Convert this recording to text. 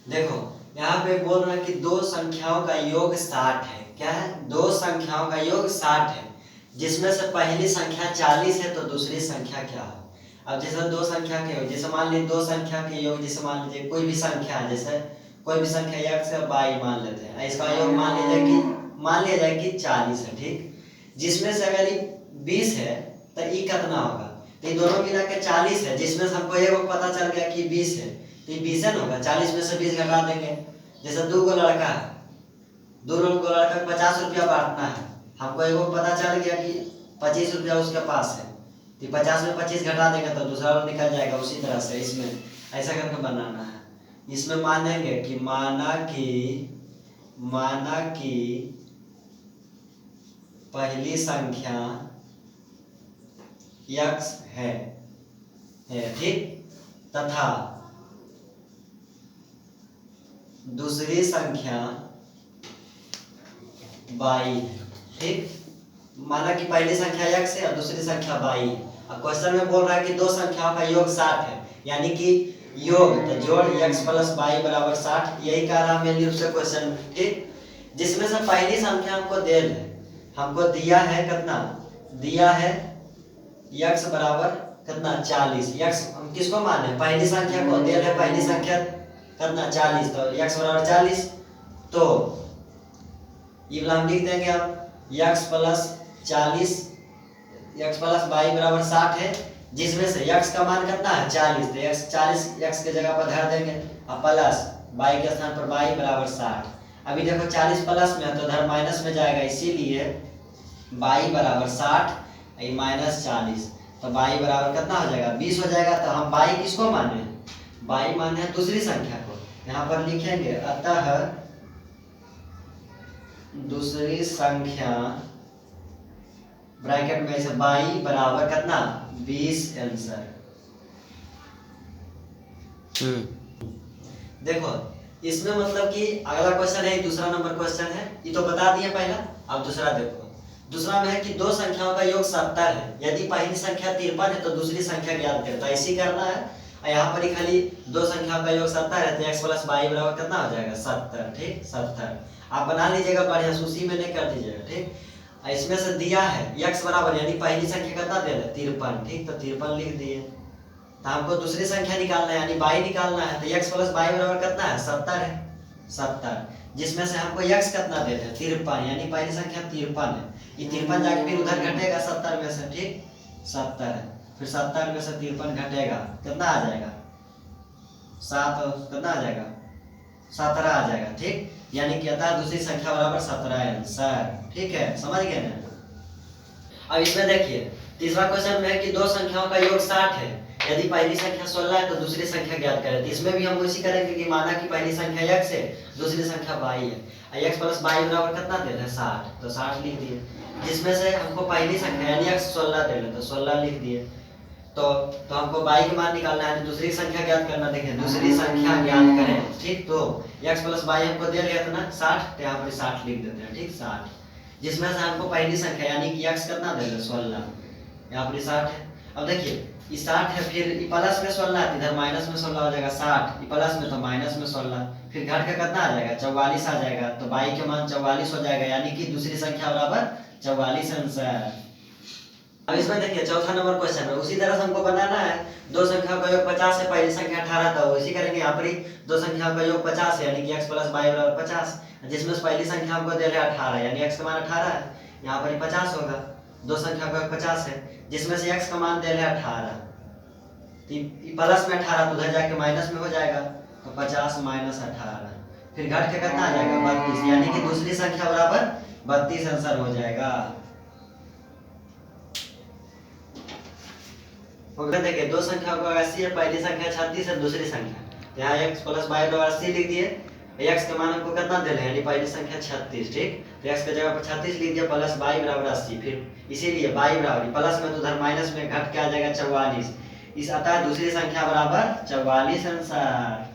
देखो यहाँ पे बोल रहा है कि दो संख्याओं का योग 60 है। क्या है? दो संख्याओं का योग 60 है, जिसमें से पहली संख्या 40 है, तो दूसरी संख्या क्या है? अब जैसे दो संख्या के योग, जैसे मान लीजिए दो संख्या के योग, जैसे मान लीजिए कोई भी संख्या है, जैसे कोई भी संख्या x और y मान लेते हैं, इसका योग मान लिया जाए कि 40 है, ठीक। जिसमें से अगर ये 20 है तो ये कितना होगा? तो ये दोनों मिला के 40 है, जिसमें से हमको एक पता चल गया कि 20 है, तो ये 20 है ना होगा। 40 में से 20 घटा देंगे। जैसे दो गो लड़का है, दो गो लड़का को 50 रुपया बांटना है, हमको एगो पता चल गया कि 25 रुपया उसके पास है, तो 50 में 25 घटा देंगे तो दूसरा वाला निकल जाएगा। उसी तरह से इसमें ऐसा करके बनाना है। इसमें मानेंगे कि माना कि पहली संख्या x है, ठीक, तथा दूसरी संख्या y है, ठीक। माना कि पहली संख्या x है और दूसरी संख्या y है। अब क्वेश्चन में बोल रहा है कि दो संख्याओं का योग 60 है, यानी कि योग तो जोड़ x प्लस y बराबर 60, यही कह रहा मेन रूप से क्वेश्चन, ठीक। जिसमें से पहली संख्या हमको दिया है कितना? दिया है x बराबर कितना? 40। x हम किसको माने? पहली संख्या को। दिया है पहली संख्या कितना? 40, तो x बराबर 40, तो ये वाला हम लिख देंगे। अब x plus 40, x plus y बराबर 60 है, जिसमें से x का मान कितना है? 40, तो x 40 x के जगह पर धर देंगे और प्लस y के स्थान पर y बराबर 60। अभी देखो 40 प्लस में है तो धर माइनस में जाएगा, इसीलिए y बराबर 60 माइनस 40, तो y बराबर कितना हो जाएगा? 20 हो जाएगा। तो हम y किसको माने? y माने हैं दूसरी संख्या को। यहाँ पर लिखेंगे अतः दूसरी संख्या ब्रैकेट में से y बराबर कितना? 20 आंसर। देखो इसमें मतलब कि अगला क्वेश्चन है, दूसरा नंबर क्वेश्चन है, ये तो बता दिए पहला। अब दूसरा देखो, दूसरा में है कि दो संख्याओं का योग 70 है, यदि पहली संख्या 53 है तो दूसरी संख्या ज्ञात करें। तो ऐसे ही करना है। यहाँ पर ही खाली दो संख्याओं का योग 70 है, तो x प्लस y बराबर कितना हो जाएगा? 70, ठीक, 70। आप बना लीजिएगा बढ़िया, उसी में नहीं कर दीजिएगा, ठीक। इसमें से दिया है x बराबर, यानी पहली संख्या कितना दे रहे? 53, ठीक, तो 53 लिख दिए। तो हमको दूसरी संख्या निकालना है, यानी y निकालना है, तो x प्लस y बराबर कितना है? 70 है, 70, जिसमें से हमको x कितना दे रहे? 53, यानी पहली संख्या 53 है। ये 53 जाके फिर उधर घटेगा 70 में से, ठीक, 70 है, फिर 70 में से 53 घटेगा, कितना आ जाएगा? 7, कितना आ जाएगा? 17 आ जाएगा, ठीक। यानी कि अतः दूसरी संख्या बराबर 17 आंसर, ठीक है, समझ गए ना? अब इसमें देखिए तीसरा क्वेश्चन में है कि दो संख्याओं का योग 60 है, यदि पहली संख्या 16 है तो दूसरी संख्या ज्ञात करें। तो इसमें भी हम उसी करेंगे कि माना कि पहली संख्या x है, दूसरी संख्या y है, x प्लस y बराबर कितना दे रहे हैं? 60, तो 60 लिख दिए। जिसमें से हमको पहली संख्या यानी x 16 दे रहे, तो 16 लिख दिए। तो हमको y के मान निकालना है, तो दूसरी संख्या ज्ञात करना। देखिए दूसरी संख्या ज्ञात करें, ठीक, तो x प्लस y हमको दे रहे ना 60, तो यहाँ पर 60 लिख देते हैं, ठीक, 60। जिसमें से हमको पहली संख्या यानी कि x कितना दे रहे? 16, यहाँ पर 60 है। अब देखिए ये 60 है, फिर प्लस में 16 है, इधर माइनस में 16 हो जाएगा। 60 प्लस में तो माइनस में 16, फिर घट के कितना आ जाएगा? 44 आ जाएगा। तो y के मान 44 हो जाएगा, यानी कि दूसरी संख्या बराबर 44 आंसर। अब इसमें देखिए चौथा नंबर क्वेश्चन है, उसी तरह से हमको बनाना है। दो संख्याओं का योग 50 है, पहली संख्या 18 था, उसी करेंगे। यहाँ पर ही दो संख्याओं का योग 50 है, यानी कि x प्लस y बराबर 50, जिसमें पहली संख्या हमको दे रहे 18, यानी x का मान 18 है, यहाँ पर ही 50 होगा। दो संख्या का 50 है, जिसमें से x का मान दे रहे 18, प्लस में 18 तो उधर जाके माइनस में हो जाएगा, तो 50 माइनस 18, फिर घट के कितना आ जाएगा? 32, यानी कि दूसरी संख्या बराबर 32 आंसर हो जाएगा। देखिए दो संख्या को 80 है, पहली संख्या 36 है, दूसरी संख्या, यहाँ x प्लस y बराबर 80 लिख दिए। x के मान हमको कितना दे रहे हैं? यानी पहली संख्या 36, ठीक, तो x के जगह पर 36 लिख दिया, प्लस y बराबर 80, फिर इसीलिए y बराबर प्लस में तो उधर माइनस में घट के आ जाएगा 44। इस अतः दूसरी संख्या बराबर 44 आंसर।